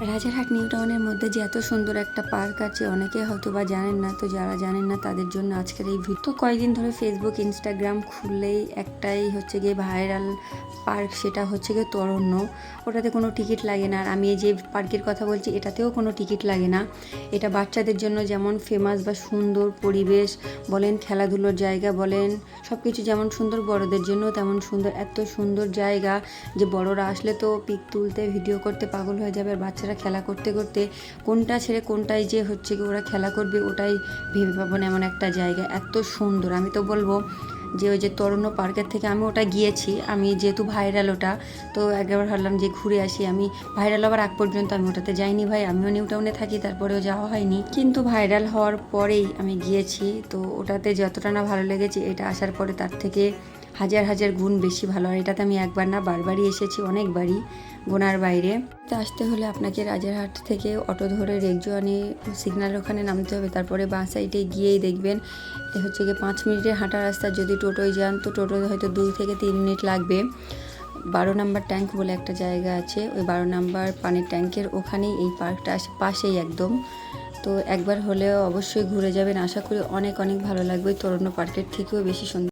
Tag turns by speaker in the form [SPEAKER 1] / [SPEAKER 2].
[SPEAKER 1] Rajarhat new টাউনের মধ্যে যে এত সুন্দর একটা পার্ক আছে অনেকে হয়তো বা জানেন না, তো যারা জানেন না তাদের জন্য আজকের এই ভিডিও। তো কয়েকদিন ধরে ফেসবুক ইনস্টাগ্রাম খুললেই একটাই হচ্ছে গিয়ে ভাইরাল পার্ক, সেটা হচ্ছে গিয়ে তরণ্য। ওটাতে কোনো টিকিট লাগে না। আর আমি এই যে পার্কের কথা বলছি এটাতেও কোনো টিকিট লাগে না। এটা বাচ্চাদের জন্য যেমন ফেমাস বা সুন্দর পরিবেশ বলেন, খেলাধুলোর জায়গা বলেন, সব কিছু যেমন সুন্দর, বড়দের জন্য তেমন সুন্দর। এত সুন্দর জায়গা যে বড়রা আসলে তো পিক তুলতে ভিডিও করতে পাগল হয়ে যাবে, আর বাচ্চারা খেলা করতে করতে কোনটা ছেড়ে কোনটায় যে হচ্ছে কি ওরা খেলা করবে ওটাই ভেবে পাবো না, এমন একটা জায়গা এত সুন্দর। আমি তো বলবো যে ওই যে তরুণ্য পার্কের থেকে আমি ওটা গিয়েছি, আমি যেহেতু ভাইরাল ওটা, তো একবার ভাবলাম যে ঘুরে আসি। আমি ভাইরাল হওয়ার আগ পর্যন্ত আমি ওটাতে যাইনি ভাই, আমিও নিউ টাউনে থাকি, তারপরেও যাওয়া হয়নি। কিন্তু ভাইরাল হওয়ার পরেই আমি গিয়েছি, তো ওটাতে যতটা না ভালো লেগেছে এটা আসার পরে তার থেকে হাজার হাজার গুণ বেশি ভালো। আর এটাতে আমি একবার না বারবারই এসেছি, অনেকবারই, গোনার বাইরে। তো আসতে হলে আপনাকে রাজারহাট থেকে অটো ধরে রেকজোয়ানি সিগন্যাল ওখানে নামতে হবে, তারপরে বাঁ সাইডে গিয়েই দেখবেন এ হচ্ছে গিয়ে 5 মিনিটের হাঁটা রাস্তা। যদি টোটোয় যান তো টোটো হয়তো 2 থেকে 3 মিনিট লাগবে। 12 নম্বর ট্যাঙ্ক বলে একটা জায়গা আছে, ওই 12 নম্বর পানির ট্যাঙ্কের ওখানেই এই পার্কটা আসে, পাশেই একদম। তো একবার হলেও অবশ্যই ঘুরে যাবেন, আশা করি অনেক অনেক ভালো লাগবে। তরুণ্য পার্কের থেকেও বেশি সুন্দর।